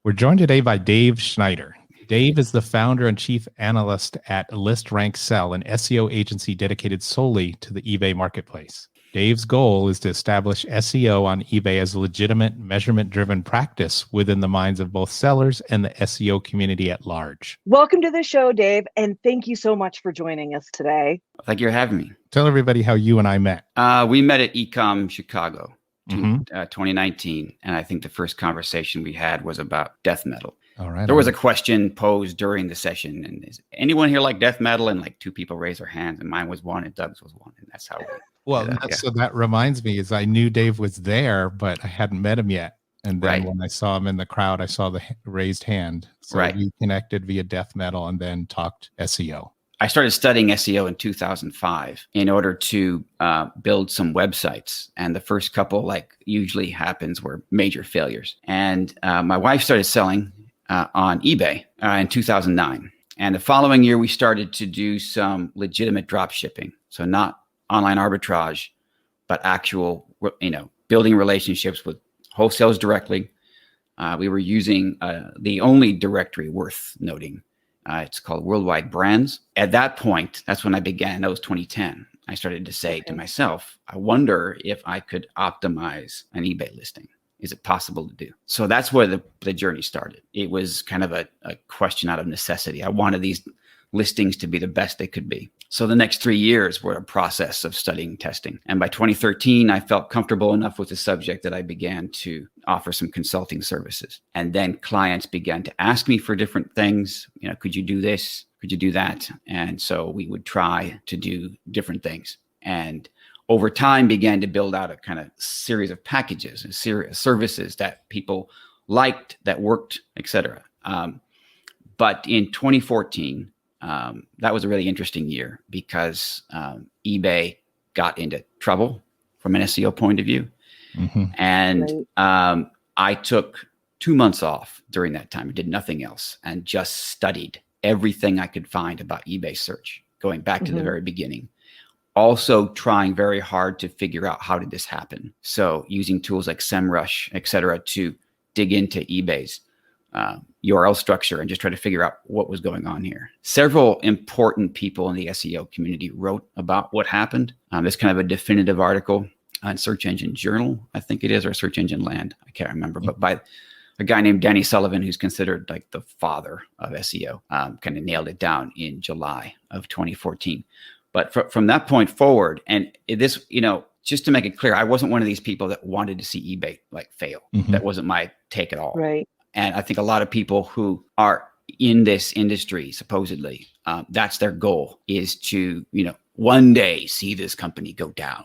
We're joined today by Dave Snyder. Dave is the founder and chief analyst at List Rank Sell, an SEO agency dedicated solely to the eBay marketplace. Dave's goal is to establish SEO on eBay as a legitimate, measurement-driven practice within the minds of both sellers and the SEO community at large. Welcome to the show, Dave, and thank you so much for joining us today. Thank you for having me. Tell everybody how you and I met. We met at Ecom Chicago, 2019, and I think the first conversation we had was about death metal. All right. There was a question posed during the session, and is anyone here like death metal? And like two people raised their hands, and mine was one, and Doug's was one, and that's how. So that reminds me, is I knew Dave was there, but I hadn't met him yet. And then when I saw him in the crowd, I saw the raised hand. So we connected via death metal and then talked SEO. I started studying SEO in 2005 in order to build some websites. And the first couple, like usually happens, were major failures. And my wife started selling on eBay in 2009. And the following year, we started to do some legitimate drop shipping. So not online arbitrage, but actual, building relationships with wholesalers directly. We were using the only directory worth noting. It's called Worldwide Brands. At that point, that's when I began. That was 2010. I started to say to myself, I wonder if I could optimize an eBay listing. Is it possible to do? So that's where the journey started. It was kind of a question out of necessity. I wanted these listings to be the best they could be. So the next 3 years were a process of studying and testing. And by 2013, I felt comfortable enough with the subject that I began to offer some consulting services. And then clients began to ask me for different things. Could you do this? Could you do that? And so we would try to do different things. And over time began to build out a kind of series of packages and series of services that people liked, that worked, et cetera. But in 2014, that was a really interesting year because eBay got into trouble from an SEO point of view. And I took 2 months off during that time. I did nothing else and just studied everything I could find about eBay search, going back to the very beginning. Also trying very hard to figure out how did this happen. So using tools like SEMrush, et cetera, to dig into eBay's URL structure and just try to figure out what was going on here. Several important people in the SEO community wrote about what happened. There's kind of a definitive article on Search Engine Journal, I think it is, or Search Engine Land. I can't remember, but by a guy named Danny Sullivan, who's considered like the father of SEO, kind of nailed it down in July of 2014. But from that point forward, and this, just to make it clear, I wasn't one of these people that wanted to see eBay like fail. That wasn't my take at all. Right. And I think a lot of people who are in this industry, supposedly, that's their goal, is to, one day see this company go down,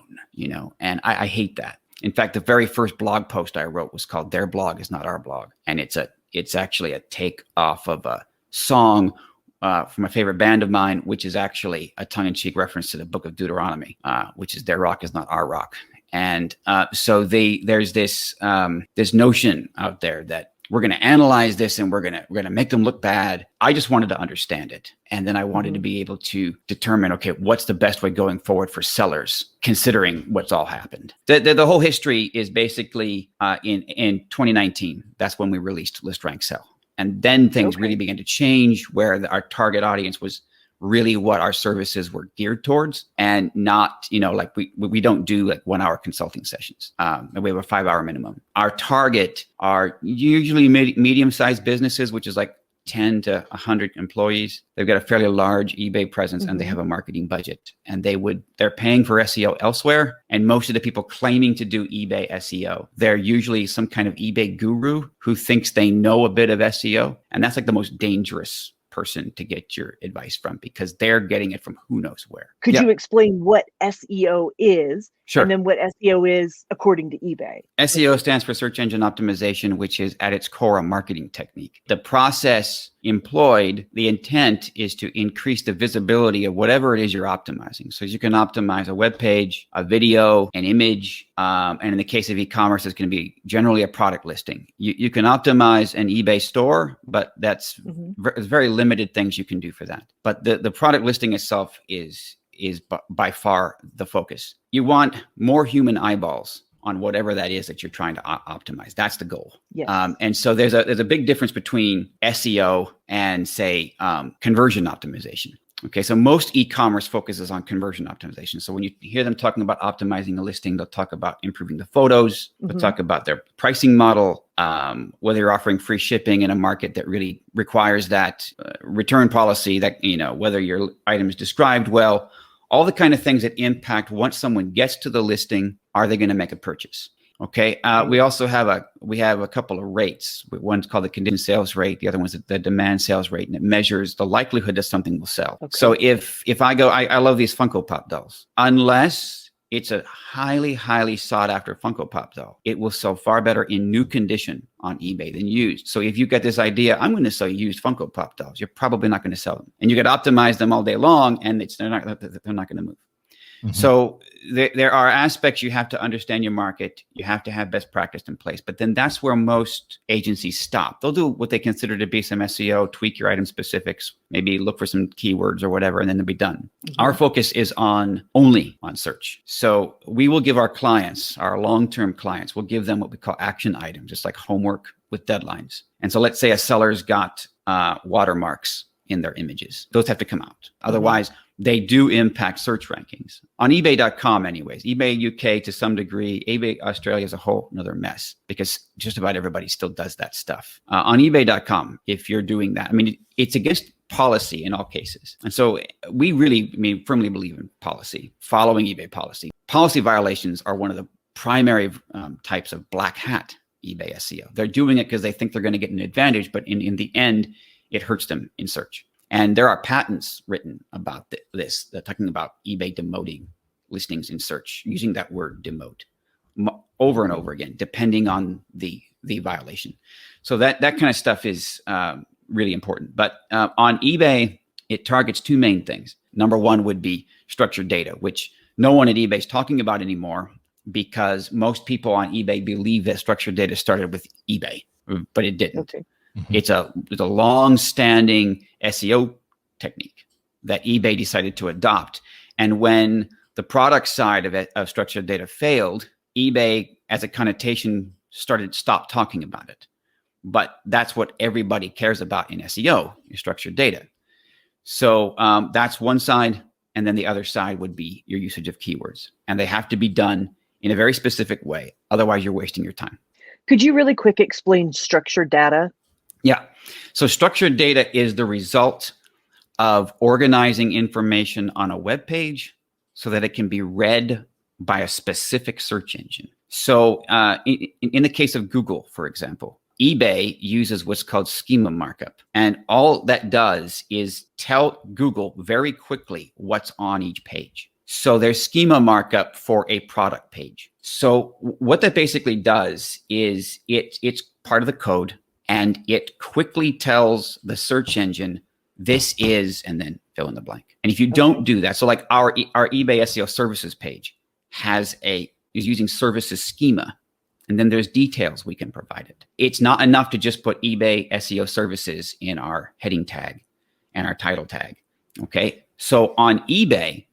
and I hate that. In fact, the very first blog post I wrote was called "Their Blog Is Not Our Blog." And it's actually a take off of a song from a favorite band of mine, which is actually a tongue-in-cheek reference to the book of Deuteronomy, which is "Their rock is not our rock." And so there's this notion out there that we're going to analyze this and we're going to make them look bad. I just wanted to understand it. And then I wanted to be able to determine, okay, what's the best way going forward for sellers, considering what's all happened. The whole history is basically in 2019. That's when we released List Rank Sell. And then things really began to change, where our target audience was really what our services were geared towards, and not, like we don't do like 1 hour consulting sessions. And we have a 5 hour minimum. Our target are usually medium-sized businesses, which is like 10 to 100 employees. They've got a fairly large eBay presence and they have a marketing budget, and they're paying for SEO elsewhere. And most of the people claiming to do eBay SEO, they're usually some kind of eBay guru who thinks they know a bit of SEO. And that's like the most dangerous person to get your advice from, because they're getting it from who knows where. Could you explain what SEO is? Sure. And then what SEO is according to eBay? SEO stands for search engine optimization, which is at its core a marketing technique. The process employed, the intent is to increase the visibility of whatever it is you're optimizing. So you can optimize a web page, a video, an image, and in the case of e-commerce, it's going to be generally a product listing. You can optimize an eBay store, but that's very limited things you can do for that. But the product listing itself is by far the focus. You want more human eyeballs on whatever that is that you're trying to optimize. That's the goal. Yes. And so there's a big difference between SEO and, say, conversion optimization. Okay, so most e-commerce focuses on conversion optimization. So when you hear them talking about optimizing a listing, they'll talk about improving the photos, they'll talk about their pricing model, whether you're offering free shipping in a market that really requires that return policy, that, whether your item is described well, all the kind of things that impact once someone gets to the listing, are they going to make a purchase? Okay. We also have a couple of rates. One's called the condition sales rate. The other one's the demand sales rate, and it measures the likelihood that something will sell. Okay. So if I go, I love these Funko Pop dolls. Unless it's a highly, highly sought after Funko Pop doll, it will sell far better in new condition on eBay than used. So if you get this idea, I'm going to sell used Funko Pop dolls, you're probably not going to sell them, and you got to optimize them all day long, and they're not going to move. So there are aspects you have to understand your market. You have to have best practice in place. But then that's where most agencies stop. They'll do what they consider to be some SEO, tweak your item specifics, maybe look for some keywords or whatever, and then they'll be done. Our focus is only on search. So we will give our clients, our long-term clients, we'll give them what we call action items, just like homework with deadlines. And so let's say a seller's got watermarks in their images. Those have to come out. Otherwise, they do impact search rankings. On eBay.com anyways, eBay UK to some degree, eBay Australia is a whole another mess because just about everybody still does that stuff. On eBay.com, if you're doing that, it's against policy in all cases. And so we really, firmly believe in policy, following eBay policy. Policy violations are one of the primary types of black hat eBay SEO. They're doing it because they think they're going to get an advantage, but in the end, it hurts them in search. And there are patents written about this. They're talking about eBay demoting listings in search, using that word demote over and over again, depending on the violation. So that kind of stuff is really important. But on eBay, it targets two main things. Number one would be structured data, which no one at eBay is talking about anymore because most people on eBay believe that structured data started with eBay, but it didn't. Okay. It's a long-standing SEO technique that eBay decided to adopt. And when the product side of structured data failed, eBay, as a connotation, stopped talking about it. But that's what everybody cares about in SEO, is structured data. So that's one side. And then the other side would be your usage of keywords. And they have to be done in a very specific way. Otherwise, you're wasting your time. Could you really quick explain structured data? Yeah. So structured data is the result of organizing information on a web page so that it can be read by a specific search engine. So in the case of Google, for example, eBay uses what's called schema markup. And all that does is tell Google very quickly what's on each page. So there's schema markup for a product page. So what that basically does is it's part of the code. And it quickly tells the search engine, this is, and then fill in the blank. And if you don't do that, so like our eBay SEO services page is using services schema, and then there's details we can provide it. It's not enough to just put eBay SEO services in our heading tag and our title tag. Okay. So on eBay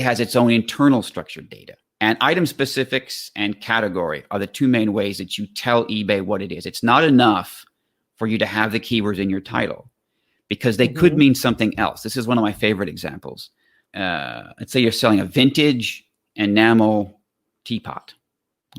has its own internal structured data. And item specifics and category are the two main ways that you tell eBay what it is. It's not enough for you to have the keywords in your title because they could mean something else. This is one of my favorite examples. Let's say you're selling a vintage enamel teapot.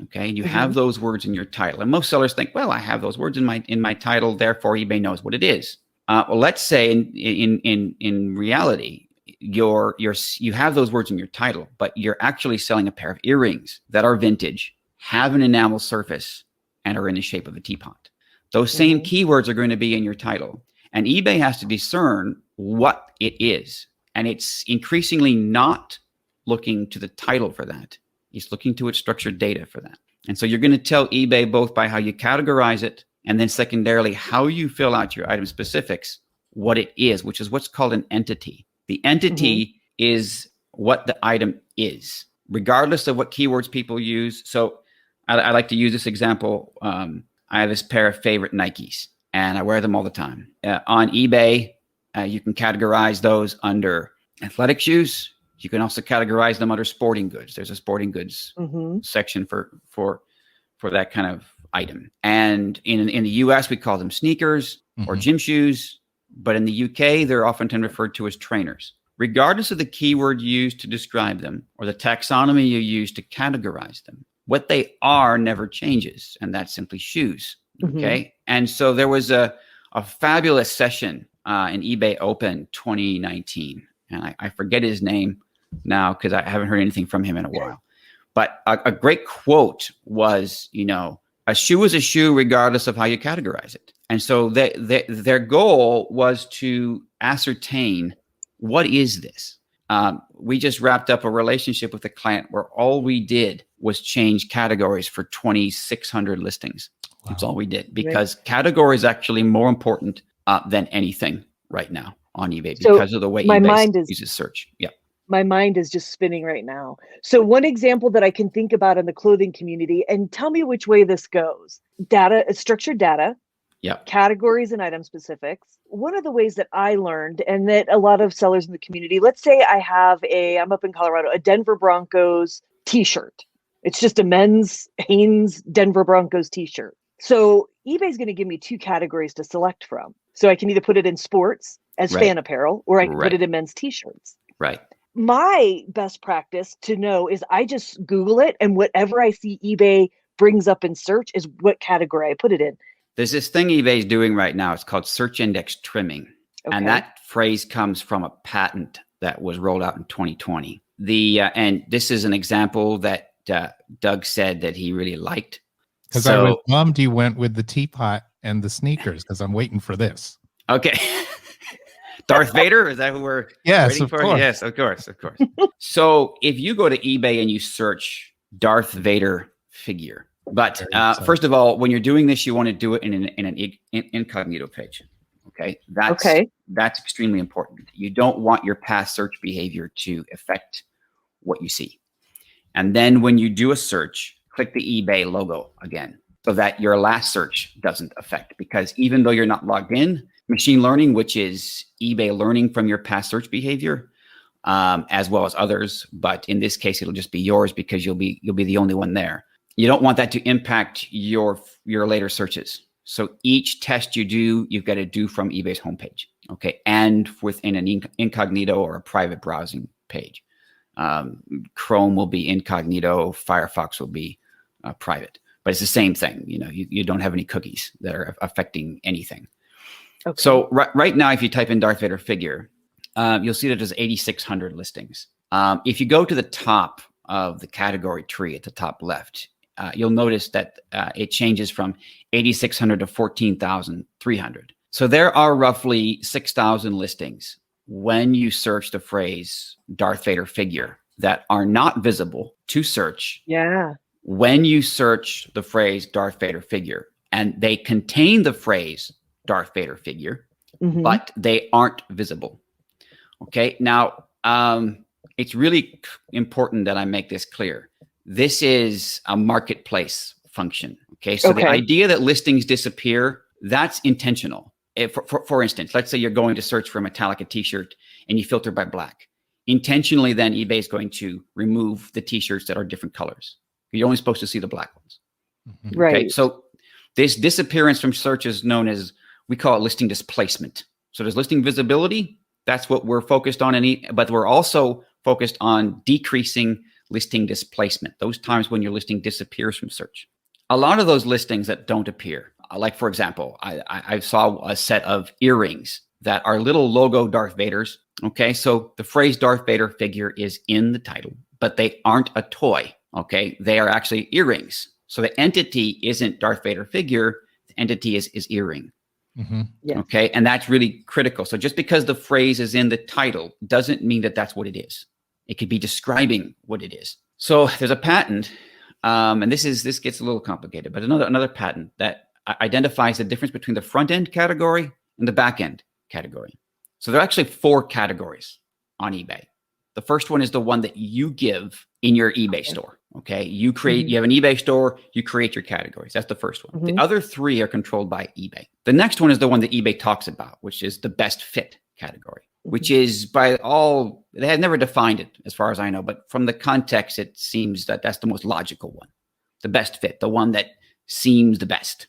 Okay. And you have those words in your title. And most sellers think, well, I have those words in my title, therefore eBay knows what it is. Well, let's say in reality, you have those words in your title, but you're actually selling a pair of earrings that are vintage, have an enamel surface, and are in the shape of a teapot. Those same keywords are going to be in your title. And eBay has to discern what it is. And it's increasingly not looking to the title for that. It's looking to its structured data for that. And so you're going to tell eBay both by how you categorize it, and then secondarily, how you fill out your item specifics, what it is, which is what's called an entity. The entity is what the item is, regardless of what keywords people use. So I like to use this example. I have this pair of favorite Nikes, and I wear them all the time. On eBay, you can categorize those under athletic shoes, You can also categorize them under sporting goods. There's a sporting goods Mm-hmm. section for that kind of item. And in the US, we call them sneakers or gym shoes. But in the UK, they're often referred to as trainers. Regardless of the keyword used to describe them or the taxonomy you use to categorize them, what they are never changes. And that's simply shoes. Okay. And so there was a fabulous session in eBay Open 2019. And I forget his name now because I haven't heard anything from him in a while. But a great quote was, a shoe is a shoe regardless of how you categorize it. And so their goal was to ascertain, what is this? We just wrapped up a relationship with a client where all we did was change categories for 2,600 listings. Wow. That's all we did, because category is actually more important than anything right now on eBay because of the way eBay uses search. Yeah. My mind is just spinning right now. So one example that I can think about in the clothing community, and tell me which way this goes. Data, structured data, categories and item specifics. One of the ways that I learned, and that a lot of sellers in the community, let's say I'm up in Colorado, a Denver Broncos t-shirt. It's just a men's Hanes Denver Broncos t-shirt. So eBay's going to give me 2 categories to select from. So I can either put it in sports as fan apparel, or I can put it in men's t-shirts. Right. My best practice to know is I just Google it, and whatever I see eBay brings up in search is what category I put it in. There's this thing eBay is doing right now. It's called search index trimming. Okay. And that phrase comes from a patent that was rolled out in 2020. And this is an example that Doug said that he really liked. Because I was bummed you went with the teapot and the sneakers, because I'm waiting for this. Okay. Darth Vader? Is that who we're waiting for? Course. Yes, of course. So if you go to eBay and you search Darth Vader figure, but first of all, when you're doing this, you want to do it in an incognito page. Okay. That's extremely important. You don't want your past search behavior to affect what you see. And then when you do a search, click the eBay logo again, so that your last search doesn't affect, because even though you're not logged in, machine learning, which is eBay learning from your past search behavior, as well as others, but in this case, it'll just be yours because you'll be the only one there. You don't want that to impact your later searches. So each test you do, you've got to do from eBay's homepage, okay, and within an incognito or a private browsing page. Chrome will be incognito, Firefox will be private, but it's the same thing. You don't have any cookies that are affecting anything. Okay. So right now, if you type in Darth Vader figure, you'll see that there's 8,600 listings. If you go to the top of the category tree at the top left, you'll notice that it changes from 8,600 to 14,300. So there are roughly 6,000 listings when you search the phrase Darth Vader figure that are not visible to search. Yeah. When you search the phrase Darth Vader figure, and they contain the phrase Darth Vader figure, but they aren't visible. Okay. Now, it's really important that I make this clear. This is a marketplace function. Okay. So the idea that listings disappear, that's intentional. For instance, let's say you're going to search for a Metallica t-shirt and you filter by black. Intentionally, then eBay is going to remove the t-shirts that are different colors. You're only supposed to see the black ones. Right. Okay? So this disappearance from search is known as, we call it listing displacement. So there's listing visibility. That's what we're focused on. But we're also focused on decreasing listing displacement. Those times when your listing disappears from search. A lot of those listings that don't appear, like for example, I saw a set of earrings that are little logo Darth Vaders. Okay, so the phrase Darth Vader figure is in the title, but they aren't a toy. Okay, they are actually earrings. So the entity isn't Darth Vader figure. The entity is earring. Yes. Okay, and that's really critical. So just because the phrase is in the title doesn't mean that that's what it is. It could be describing what it is. So there's a patent, and this gets a little complicated, but another patent that identifies the difference between the front end category and the back end category. So there are actually 4 categories on eBay. The first one is the one that you give in your eBay store. Okay, you have an eBay store, you create your categories. That's the first one. The other 3 are controlled by eBay. The next one is the one that eBay talks about, which is the best fit category. which is by all, they had never defined it as far as I know, but from the context, it seems that that's the most logical one, the best fit, the one that seems the best.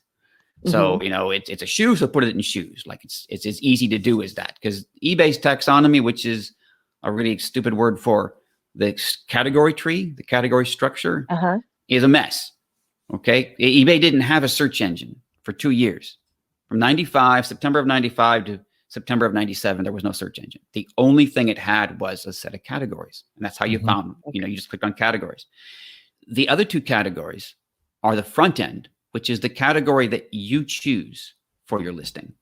So, it's a shoe, so put it in shoes. Like it's as easy to do as that, because eBay's taxonomy, which is a really stupid word for the category tree, the category structure, is a mess. Okay. eBay didn't have a search engine for 2 years. From September of 95 to September of 97, there was no search engine. The only thing it had was a set of categories. And that's how you found, you just clicked on categories. The other two categories are the front end, which is the category that you choose for your listing.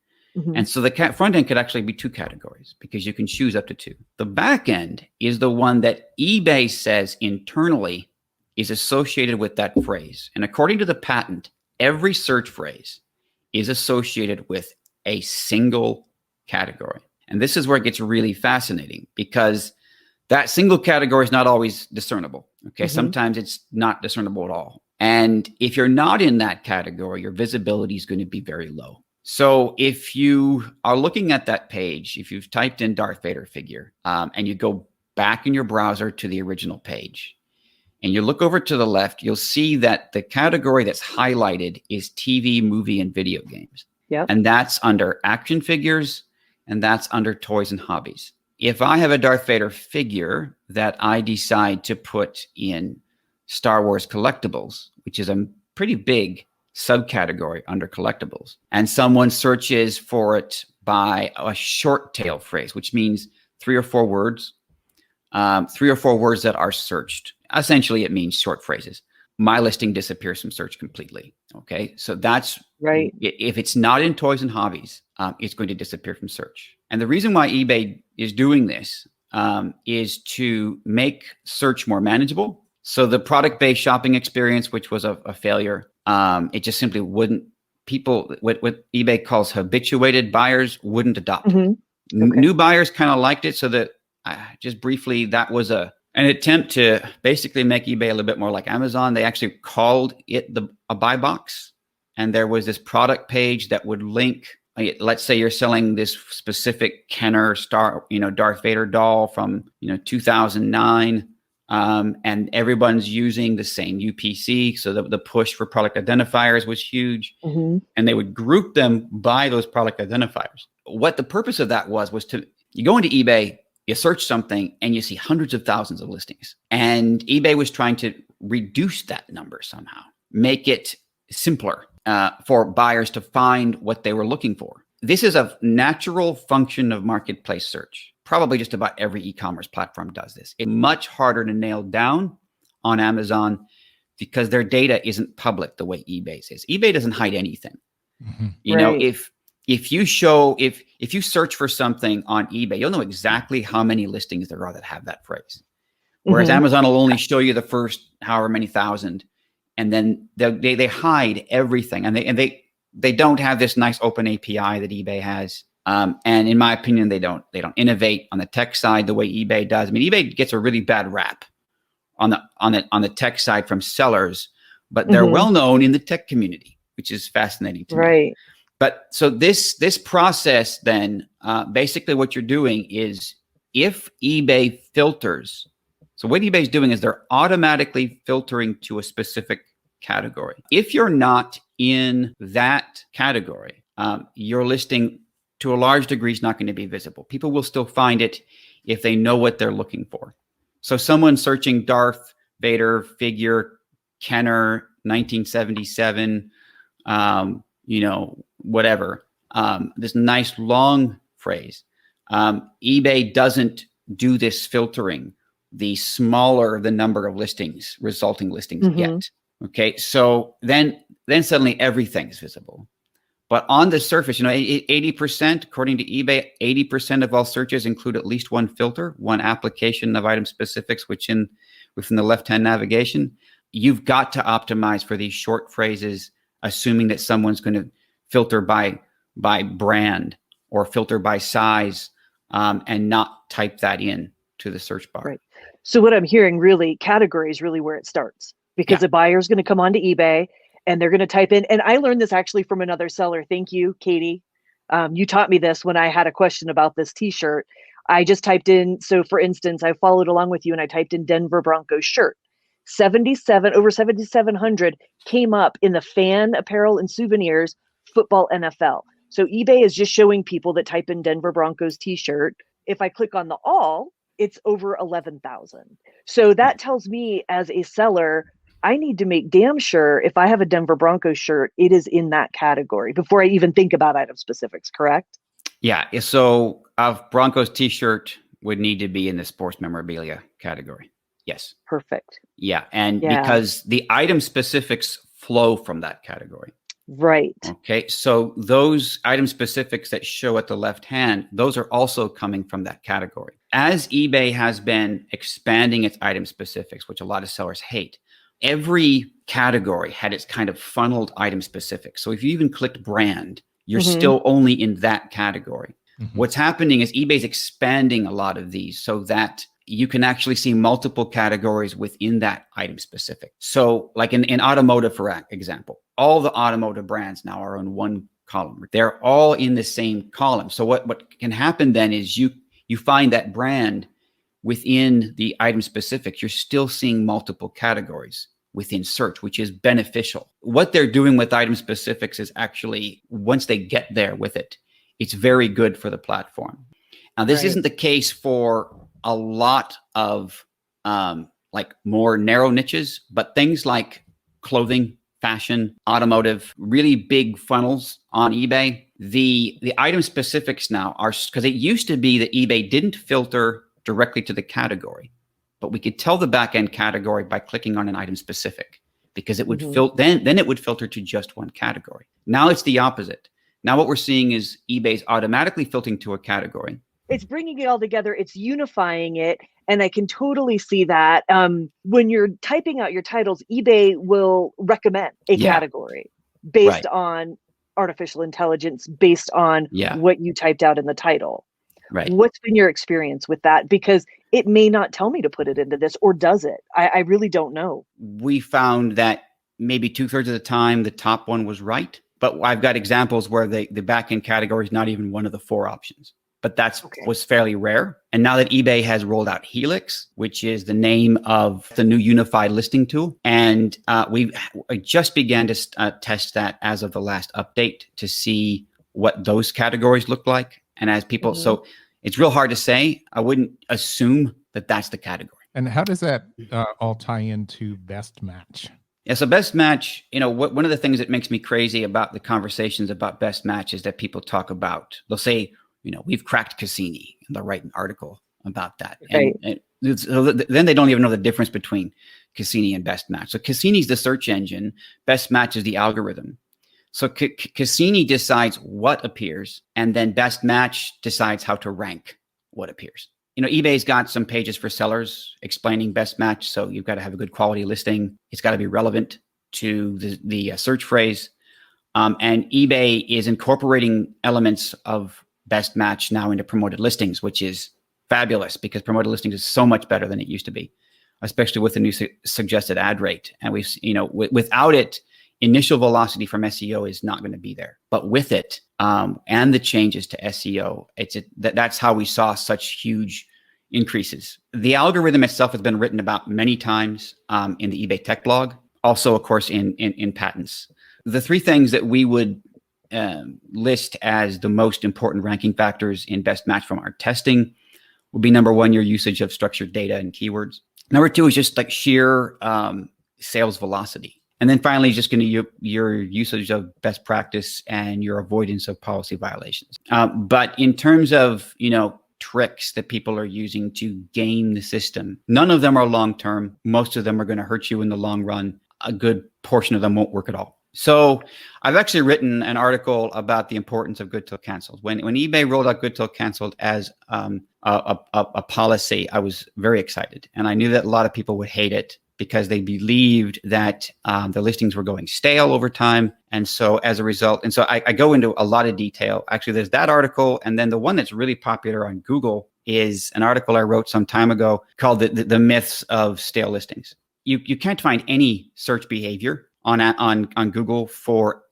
And so the front end could actually be two categories because you can choose up to two. The back end is the one that eBay says internally is associated with that phrase. And according to the patent, every search phrase is associated with a single category. And this is where it gets really fascinating, because that single category is not always discernible. Okay. Sometimes it's not discernible at all. And if you're not in that category, your visibility is going to be very low. So if you are looking at that page, if you've typed in Darth Vader figure, and you go back in your browser to the original page, and you look over to the left, you'll see that the category that's highlighted is TV, movie, and video games. And that's under action figures, and that's under toys and hobbies. If I have a Darth Vader figure that I decide to put in Star Wars collectibles, which is a pretty big subcategory under collectibles, and someone searches for it by a short tail phrase, which means 3 or 4 words, 3 or 4 words that are searched. Essentially, it means short phrases. My listing disappears from search completely. Okay, so that's right. If it's not in toys and hobbies, it's going to disappear from search. And the reason why eBay is doing this is to make search more manageable. So the product-based shopping experience, which was a failure, it just simply wouldn't. People, what eBay calls habituated buyers, wouldn't adopt. New buyers kind of liked it. So that just briefly, that was an attempt to basically make eBay a little bit more like Amazon. They actually called it a buy box, and there was this product page that would link. Let's say you're selling this specific Kenner Darth Vader doll from 2009. And everyone's using the same UPC. So the push for product identifiers was huge. And they would group them by those product identifiers. What the purpose of that was you go into eBay, you search something, and you see hundreds of thousands of listings. And eBay was trying to reduce that number somehow, make it simpler for buyers to find what they were looking for. This is a natural function of marketplace search. Probably just about every e-commerce platform does this. It's much harder to nail down on Amazon because their data isn't public the way eBay's is. eBay doesn't hide anything. You know, if you search for something on eBay, you'll know exactly how many listings there are that have that phrase. Whereas Amazon will only show you the first however many thousand, and then they hide everything, and they don't have this nice open API that eBay has. And in my opinion, they don't innovate on the tech side the way eBay does. I mean, eBay gets a really bad rap on the tech side from sellers, but they're well known in the tech community, which is fascinating to me. But so this process then, basically what you're doing is if eBay filters, so what eBay is doing is they're automatically filtering to a specific category. If you're not in that category, your listing to a large degree is not going to be visible. People will still find it if they know what they're looking for. So someone searching Darth Vader figure, Kenner, 1977, whatever, this nice long phrase. eBay doesn't do this filtering. The smaller the number of resulting listings get. Okay, so then suddenly everything is visible. But on the surface, 80%, according to eBay, 80% of all searches include at least one filter, one application of item specifics, within the left-hand navigation. You've got to optimize for these short phrases, assuming that someone's going to filter by brand or filter by size, and not type that in to the search bar. Right. So what I'm hearing, really, category is really where it starts, because a buyer is going to come onto eBay and they're going to type in, and I learned this actually from another seller. Thank you, Katie. You taught me this when I had a question about this t-shirt. I just typed in, so for instance, I followed along with you and I typed in Denver Broncos shirt. Over 7,700 came up in the fan apparel and souvenirs, football, NFL. So eBay is just showing people that type in Denver Broncos t-shirt. If I click on the all, it's over 11,000. So that tells me as a seller, I need to make damn sure if I have a Denver Broncos shirt, it is in that category before I even think about item specifics, correct? Yeah. So a Broncos t-shirt would need to be in the sports memorabilia category. Yes. Perfect. Yeah. And because the item specifics flow from that category. Right. Okay. So those item specifics that show at the left hand, those are also coming from that category. As eBay has been expanding its item specifics, which a lot of sellers hate, every category had its kind of funneled item specifics. So if you even clicked brand, you're still only in that category. What's happening is eBay's expanding a lot of these so that you can actually see multiple categories within that item specific. So like in automotive, for example, all the automotive brands now are in one column. They're all in the same column. So what can happen then is you find that brand within the item specifics, you're still seeing multiple categories within search, which is beneficial. What they're doing with item specifics is actually, once they get there with it, it's very good for the platform. Now, this isn't the case for a lot of like more narrow niches, but things like clothing, fashion, automotive, really big funnels on eBay. The item specifics now are, because it used to be that eBay didn't filter directly to the category, but we could tell the backend category by clicking on an item specific, because it would then it would filter to just one category. Now it's the opposite. Now what we're seeing is eBay's automatically filtering to a category. It's bringing it all together. It's unifying it. And I can totally see that when you're typing out your titles, eBay will recommend a category based on artificial intelligence, based on what you typed out in the title. Right. What's been your experience with that? Because it may not tell me to put it into this, or does it? I really don't know. We found that maybe 2/3 of the time, the top one was right. But I've got examples where the backend category is not even one of the 4 options. But that's was fairly rare. And now that eBay has rolled out Helix, which is the name of the new unified listing tool, and we just began to test that as of the last update to see what those categories look like. And as people, so it's real hard to say. I wouldn't assume that that's the category. And how does that all tie into best match? Yeah, so best match, one of the things that makes me crazy about the conversations about best match is that people talk about, they'll say, we've cracked Cassini, and they'll write an article about that. Right. And so then they don't even know the difference between Cassini and best match. So Cassini's the search engine, best match is the algorithm. So Cassini decides what appears, and then best match decides how to rank what appears. eBay's got some pages for sellers explaining best match. So you've got to have a good quality listing. It's got to be relevant to the search phrase. And eBay is incorporating elements of best match now into promoted listings, which is fabulous because promoted listings is so much better than it used to be, especially with the new suggested ad rate. And we've, without it, initial velocity from SEO is not going to be there. But with it, and the changes to SEO, that's how we saw such huge increases. The algorithm itself has been written about many times in the eBay tech blog, also, of course, in patents. The 3 things that we would list as the most important ranking factors in best match from our testing would be, number 1, your usage of structured data and keywords. Number 2 is just like sheer sales velocity. And then finally, just going to your usage of best practice and your avoidance of policy violations. But in terms of, tricks that people are using to game the system, none of them are long-term. Most of them are going to hurt you in the long run. A good portion of them won't work at all. So I've actually written an article about the importance of good till canceled. When eBay rolled out good till canceled as a policy, I was very excited. And I knew that a lot of people would hate it because they believed that the listings were going stale over time. And so as a result, and so I go into a lot of detail. Actually, there's that article. And then the one that's really popular on Google is an article I wrote some time ago called the myths of stale listings. You can't find any search behavior on Google for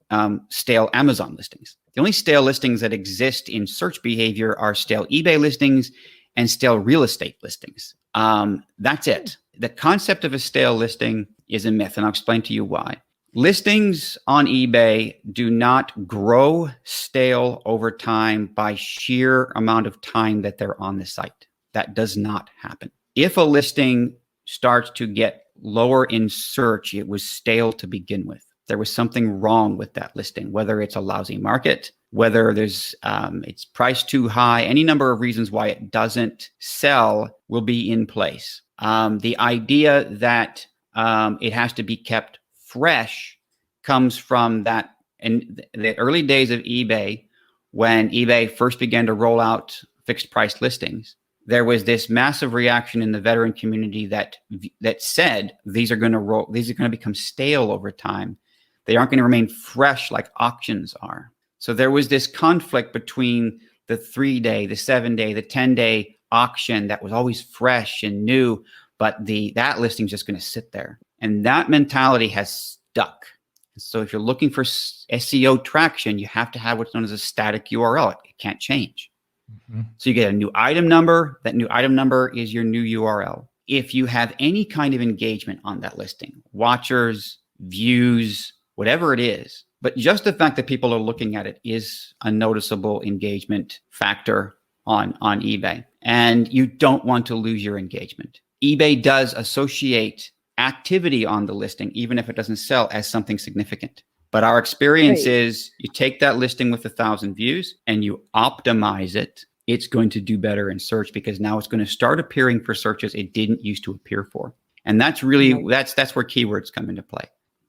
stale Amazon listings. The only stale listings that exist in search behavior are stale eBay listings and stale real estate listings. That's it. The concept of a stale listing is a myth, and I'll explain to you why. Listings on eBay do not grow stale over time by sheer amount of time that they're on the site. That does not happen. If a listing starts to get lower in search, it was stale to begin with. There was something wrong with that listing, whether it's a lousy market, whether there's it's priced too high, any number of reasons why it doesn't sell will be in place. The idea that it has to be kept fresh comes from that in the early days of eBay, when eBay first began to roll out fixed price listings. There was this massive reaction in the veteran community that said these are going to become stale over time. They aren't going to remain fresh like auctions are. So there was this conflict between the 3-day, the 7-day, the 10-day auction that was always fresh and new, but that listing is just going to sit there. And that mentality has stuck. So if you're looking for SEO traction, you have to have what's known as a static URL. It can't change. Mm-hmm. So you get a new item number. That new item number is your new URL. If you have any kind of engagement on that listing, watchers, views, whatever it is, but just the fact that people are looking at it is a noticeable engagement factor on eBay. And you don't want to lose your engagement. eBay does associate activity on the listing, even if it doesn't sell, as something significant. But our experience is you take that listing with 1,000 views and you optimize it, it's going to do better in search, because now it's going to start appearing for searches it didn't used to appear for. And that's really, that's where keywords come into play.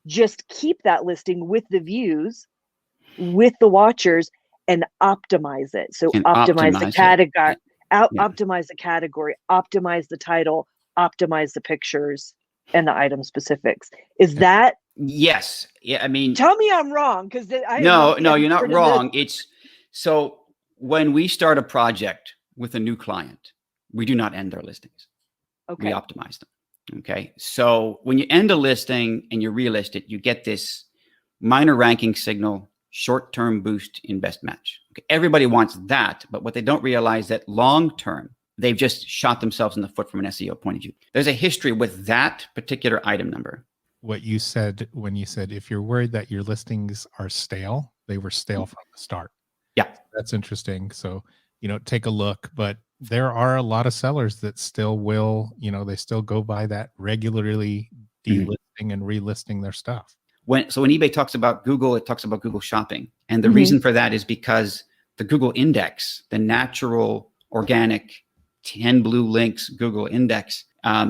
Just keep that listing with the views, with the watchers, and optimize it. So optimize the category, optimize the category, optimize the title, optimize the pictures and the item specifics. Is that? Yes. Yeah. I mean, tell me I'm wrong, because no, you're not wrong. It's so when we start a project with a new client, we do not end their listings. Okay. We optimize them. Okay. So when you end a listing and you relist it, you get this minor ranking signal, short-term boost in best match. Okay. Everybody wants that, but what they don't realize that long-term, they've just shot themselves in the foot from an SEO point of view. There's a history with that particular item number. What you said when you said, if you're worried that your listings are stale, they were stale from the start. Yeah. That's interesting. So, take a look, but there are a lot of sellers that still will, they still go by that regularly, delisting and relisting their stuff. When eBay talks about Google, it talks about Google Shopping. And the reason for that is because the Google index, the natural, organic, 10 blue links Google index,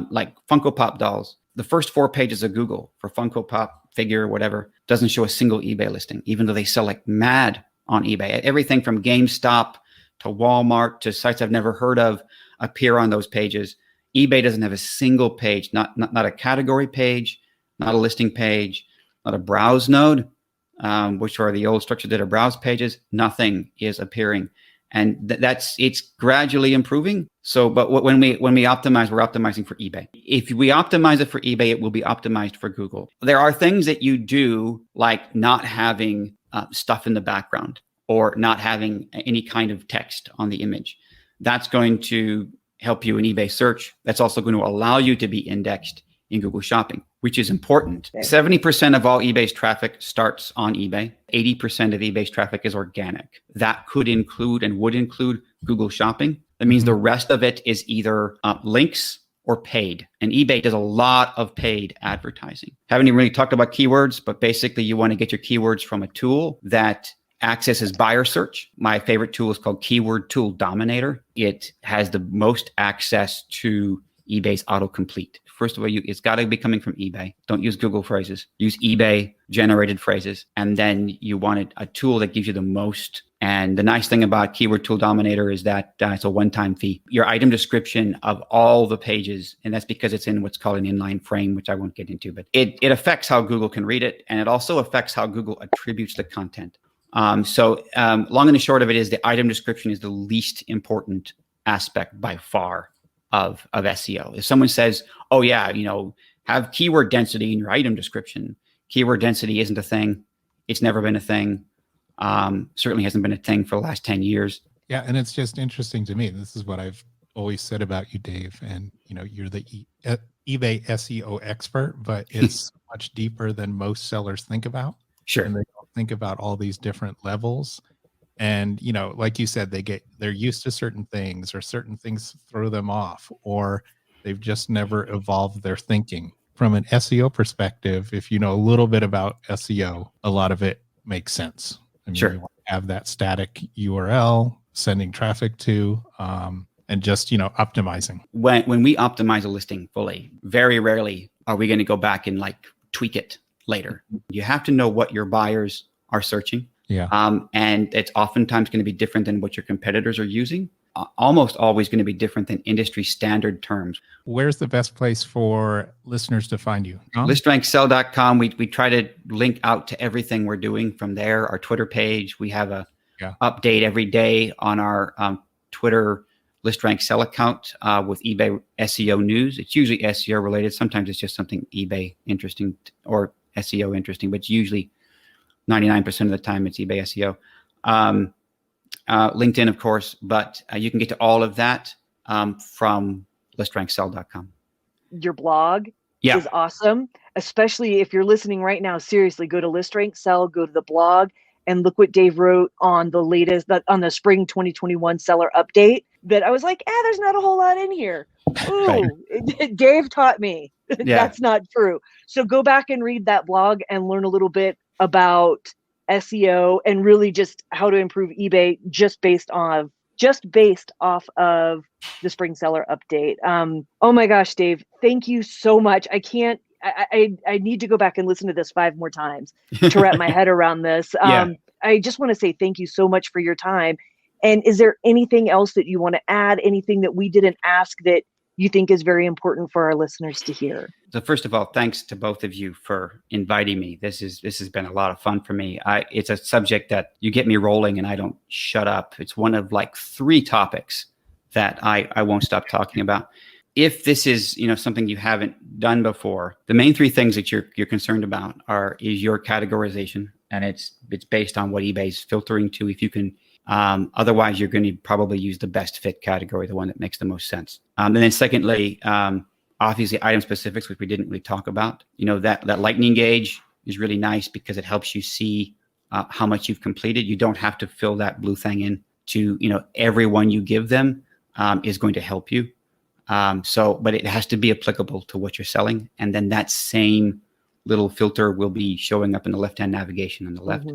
like Funko Pop dolls, the first 4 pages of Google for Funko Pop figure, whatever, doesn't show a single eBay listing, even though they sell like mad on eBay. Everything from GameStop to Walmart to sites I've never heard of appear on those pages. eBay doesn't have a single page, not a category page, not a listing page, not a browse node, which are the old structured data browse pages. Nothing is appearing. And it's gradually improving. So, but when we optimize, we're optimizing for eBay. If we optimize it for eBay, it will be optimized for Google. There are things that you do, like not having stuff in the background or not having any kind of text on the image. That's going to help you in eBay search. That's also going to allow you to be indexed in Google Shopping, which is important. 70% of all eBay's traffic starts on eBay. 80% of eBay's traffic is organic. That could include and would include Google Shopping. That means the rest of it is either links or paid. And eBay does a lot of paid advertising. Haven't even really talked about keywords, but basically you want to get your keywords from a tool that accesses buyer search. My favorite tool is called Keyword Tool Dominator. It has the most access to eBay's autocomplete. First of all, it's got to be coming from eBay. Don't use Google phrases. Use eBay generated phrases. And then you want a tool that gives you the most. And the nice thing about Keyword Tool Dominator is that it's a one-time fee. Your item description of all the pages, and that's because it's in what's called an inline frame, which I won't get into, but it affects how Google can read it. And it also affects how Google attributes the content. So long and the short of it is the item description is the least important aspect by far of SEO. If someone says, oh yeah, have keyword density in your item description, keyword density isn't a thing. It's never been a thing. Certainly hasn't been a thing for the last 10 years. Yeah. And it's just interesting to me. This is what I've always said about you, Dave, and you're the eBay SEO expert, but it's much deeper than most sellers think about. Sure. And they don't think about all these different levels. And, like you said, they're used to certain things, or certain things throw them off, or they've just never evolved their thinking. From an SEO perspective, if you know a little bit about SEO, a lot of it makes sense. I mean, Sure. you want to have that static URL sending traffic to, and just, optimizing. When we optimize a listing fully, very rarely are we going to go back and like tweak it later. You have to know what your buyers are searching. Yeah. And it's oftentimes going to be different than what your competitors are using. Almost always going to be different than industry standard terms. Where's the best place for listeners to find you? ListRankSell.com. We try to link out to everything we're doing from there. Our Twitter page, we have a update every day on our Twitter ListRankSell account with eBay SEO news. It's usually SEO related. Sometimes it's just something eBay interesting or SEO interesting, but it's usually 99% of the time it's eBay SEO. LinkedIn, of course, but you can get to all of that from ListRankSell.com. Your blog is awesome, especially if you're listening right now. Seriously, go to ListRankSell, go to the blog, and look what Dave wrote on the latest, on the spring 2021 seller update. That I was like, there's not a whole lot in here. Ooh, Dave taught me. That's not true. So go back and read that blog and learn a little bit about SEO and really just how to improve eBay just based off of the spring seller update. Oh my gosh, Dave, thank you so much. I need to go back and listen to this 5 more times to wrap my head around this. I just want to say thank you so much for your time. And is there anything else that you want to add? Anything that we didn't ask that you think is very important for our listeners to hear? So first of all, thanks to both of you for inviting me. This has been a lot of fun for me. It's a subject that you get me rolling and I don't shut up. It's one of like 3 topics that I won't stop talking about. If this is something you haven't done before, the main 3 things that you're concerned about is your categorization, and it's based on what eBay's filtering to. If you can, otherwise you're going to probably use the best fit category, the one that makes the most sense. And then secondly, obviously item specifics, which we didn't really talk about. That lightning gauge is really nice because it helps you see how much you've completed. You don't have to fill that blue thing in to, everyone you give them is going to help you. But it has to be applicable to what you're selling. And then that same little filter will be showing up in the left-hand navigation on the left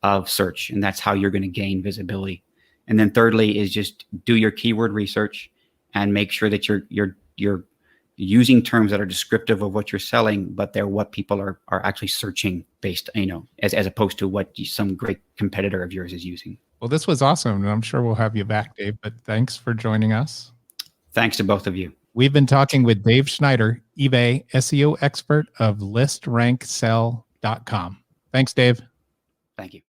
of search. And that's how you're going to gain visibility. And then thirdly is just do your keyword research and make sure that you're using terms that are descriptive of what you're selling, but they're what people are actually searching based, as opposed to what some great competitor of yours is using. Well, this was awesome. And I'm sure we'll have you back, Dave, but thanks for joining us. Thanks to both of you. We've been talking with Dave Snyder, eBay SEO expert of ListRankSell.com. Thanks, Dave. Thank you.